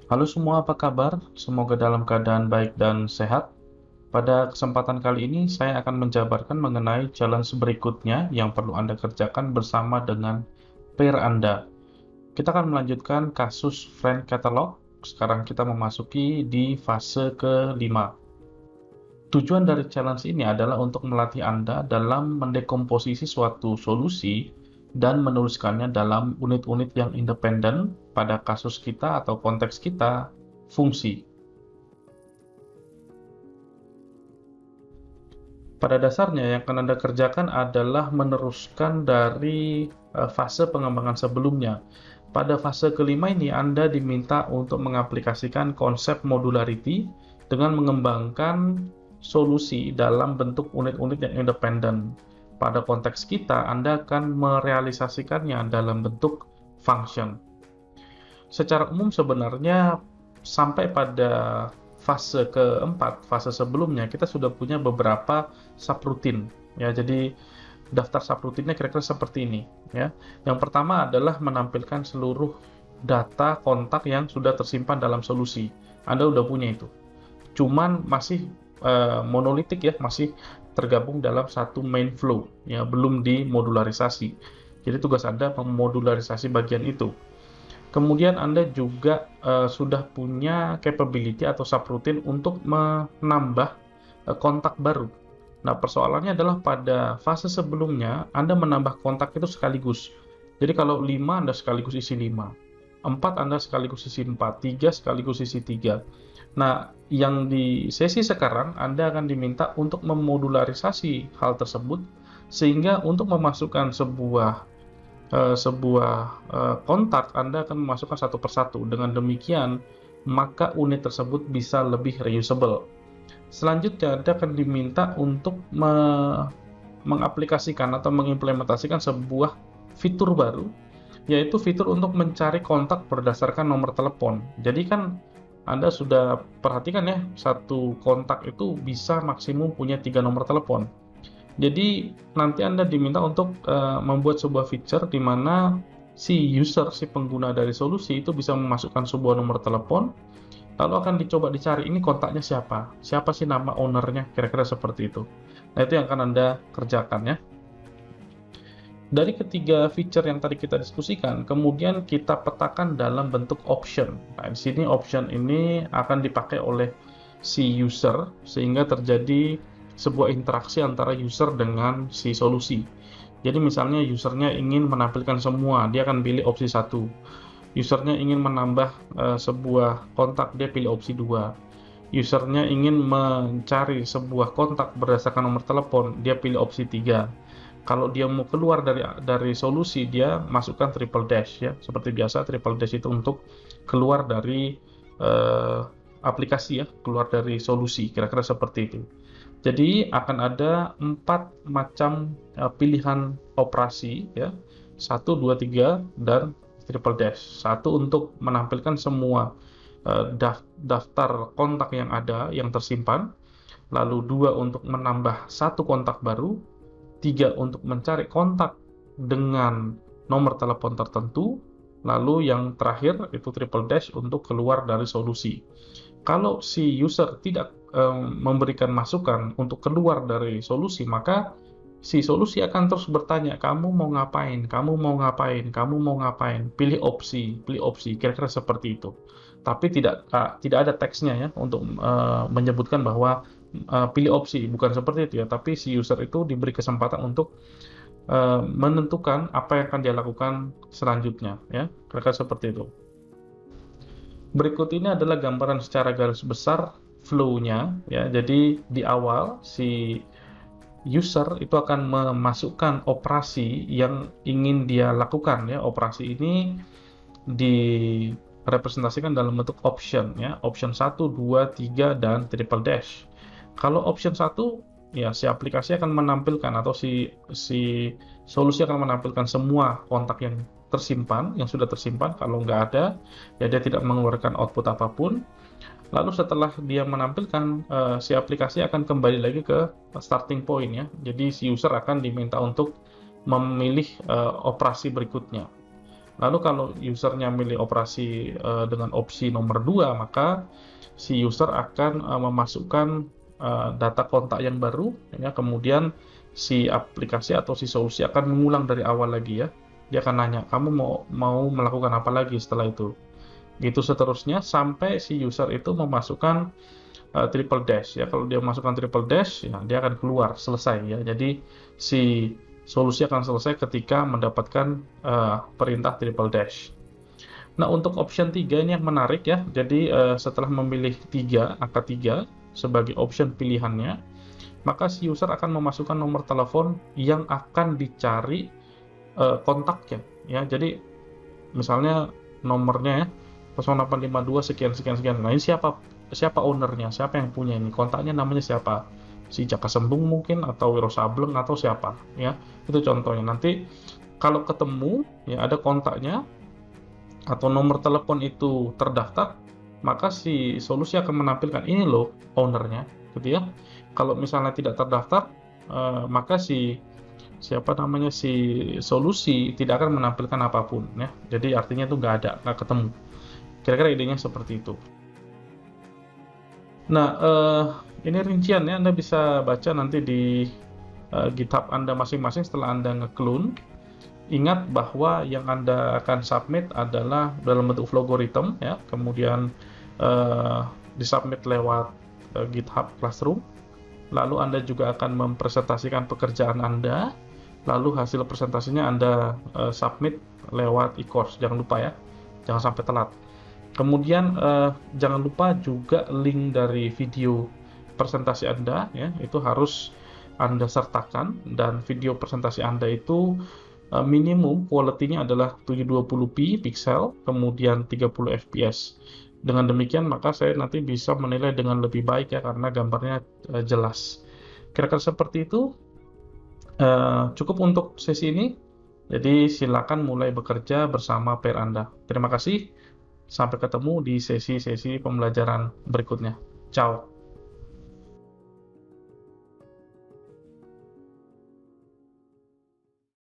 Halo semua, apa kabar? Semoga dalam keadaan baik dan sehat. Pada kesempatan kali ini, saya akan menjabarkan mengenai challenge berikutnya yang perlu Anda kerjakan bersama dengan pair Anda. Kita akan melanjutkan kasus friend catalog. Sekarang kita memasuki di fase kelima. Tujuan dari challenge ini adalah untuk melatih Anda dalam mendekomposisi suatu solusi dan menuliskannya dalam unit-unit yang independen, pada kasus kita atau konteks kita, fungsi. Pada dasarnya yang akan Anda kerjakan adalah meneruskan dari fase pengembangan sebelumnya. Pada fase kelima ini Anda diminta untuk mengaplikasikan konsep modularity dengan mengembangkan solusi dalam bentuk unit-unit yang independen. Pada konteks kita, Anda akan merealisasikannya dalam bentuk function. Secara umum sebenarnya sampai pada fase keempat, fase sebelumnya, kita sudah punya beberapa subroutine ya. Jadi daftar subroutine-nya kira-kira seperti ini ya. Yang pertama adalah menampilkan seluruh data kontak yang sudah tersimpan dalam solusi. Anda udah punya itu. Cuman masih monolitik ya, masih tergabung dalam satu main flow ya, belum dimodularisasi. Jadi tugas Anda memodularisasi bagian itu. Kemudian Anda juga sudah punya capability atau subroutine untuk menambah kontak baru. Nah, persoalannya adalah pada fase sebelumnya Anda menambah kontak itu sekaligus. Jadi kalau 5 Anda sekaligus isi 5, 4 Anda sekaligus isi 4, 3 sekaligus isi 3. Nah, yang di sesi sekarang Anda akan diminta untuk memodularisasi hal tersebut sehingga untuk memasukkan sebuah kontak, Anda akan memasukkan satu persatu. Dengan demikian, maka unit tersebut bisa lebih reusable. Selanjutnya, Anda akan diminta untuk mengaplikasikan atau mengimplementasikan sebuah fitur baru, yaitu fitur untuk mencari kontak berdasarkan nomor telepon. Jadi kan Anda sudah perhatikan ya, satu kontak itu bisa maksimum punya 3 nomor telepon. Jadi nanti Anda diminta untuk membuat sebuah feature di mana si user, si pengguna dari solusi itu bisa memasukkan sebuah nomor telepon, lalu akan dicoba dicari ini kontaknya siapa, siapa sih nama ownernya, kira-kira seperti itu. Nah, itu yang akan Anda kerjakan ya. Dari ketiga feature yang tadi kita diskusikan, kemudian kita petakan dalam bentuk option. Nah, di sini option ini akan dipakai oleh si user sehingga terjadi sebuah interaksi antara user dengan si solusi. Jadi misalnya usernya ingin menampilkan semua, dia akan pilih opsi 1. Usernya ingin menambah sebuah kontak, dia pilih opsi 2. Usernya ingin mencari sebuah kontak berdasarkan nomor telepon, dia pilih opsi 3. Kalau dia mau keluar dari solusi, dia masukkan triple dash ya. Seperti biasa, triple dash itu untuk keluar dari aplikasi ya, keluar dari solusi, kira-kira seperti itu. Jadi akan ada 4 macam pilihan operasi ya, 1, 2, 3, dan triple dash. 1 untuk menampilkan semua daftar kontak yang ada, yang tersimpan. Lalu 2 untuk menambah satu kontak baru. 3 untuk mencari kontak dengan nomor telepon tertentu. Lalu yang terakhir itu triple dash untuk keluar dari solusi. Kalau si user tidak memberikan masukan untuk keluar dari solusi, maka si solusi akan terus bertanya, kamu mau ngapain, kamu mau ngapain, kamu mau ngapain, pilih opsi, kira-kira seperti itu. Tapi tidak ada teksnya ya untuk menyebutkan bahwa pilih opsi, bukan seperti itu ya, tapi si user itu diberi kesempatan untuk menentukan apa yang akan dia lakukan selanjutnya ya, kira-kira seperti itu. Berikut ini adalah gambaran secara garis besar flow-nya ya. Jadi di awal si user itu akan memasukkan operasi yang ingin dia lakukan ya. Operasi ini direpresentasikan dalam bentuk option ya. Option 1, 2, 3 dan triple dash. Kalau option 1 ya, si aplikasi akan menampilkan atau si solusi akan menampilkan semua kontak yang tersimpan, yang sudah tersimpan. Kalau nggak ada, ya dia tidak mengeluarkan output apapun. Lalu setelah dia menampilkan, si aplikasi akan kembali lagi ke starting point ya. Jadi si user akan diminta untuk memilih operasi berikutnya. Lalu kalau usernya milih operasi dengan opsi nomor 2, maka si user akan memasukkan data kontak yang baru, ya, kemudian si aplikasi atau si solusi akan mengulang dari awal lagi, ya. Dia akan nanya, kamu mau melakukan apa lagi setelah itu? Gitu seterusnya sampai si user itu memasukkan triple dash, ya. Kalau dia masukkan triple dash, ya dia akan keluar, selesai, ya. Jadi si solusi akan selesai ketika mendapatkan perintah triple dash. Nah, untuk option 3 ini yang menarik, ya. Jadi setelah memilih angka 3 sebagai option pilihannya, maka si user akan memasukkan nomor telepon yang akan dicari kontaknya, ya. Jadi misalnya nomornya, ya, 0852 sekian sekian sekian. Nah, ini siapa ownernya, siapa yang punya ini, kontaknya namanya siapa, si Jaka Sembung mungkin, atau Wiro Sableng, atau siapa, ya. Itu contohnya. Nanti kalau ketemu, ya, ada kontaknya atau nomor telepon itu terdaftar, maka si solusi akan menampilkan ini loh ownernya, gitu, ya. Kalau misalnya tidak terdaftar, maka si solusi tidak akan menampilkan apapun, ya. Jadi artinya itu nggak ketemu. Kira-kira idenya seperti itu. Nah, ini rinciannya Anda bisa baca nanti di GitHub Anda masing-masing setelah Anda nge-clone. Ingat bahwa yang Anda akan submit adalah dalam bentuk Flogorithm, ya, kemudian disubmit lewat GitHub Classroom. Lalu Anda juga akan mempresentasikan pekerjaan Anda, lalu hasil presentasinya Anda submit lewat e-course. Jangan lupa, ya, jangan sampai telat. Kemudian jangan lupa juga link dari video presentasi Anda, ya, itu harus Anda sertakan, dan video presentasi Anda itu minimum quality-nya adalah 720p pixel, kemudian 30 fps. Dengan demikian maka saya nanti bisa menilai dengan lebih baik, ya, karena gambarnya jelas. Kira-kira seperti itu. Cukup untuk sesi ini. Jadi silakan mulai bekerja bersama pair Anda. Terima kasih. Sampai ketemu di sesi-sesi pembelajaran berikutnya. Ciao.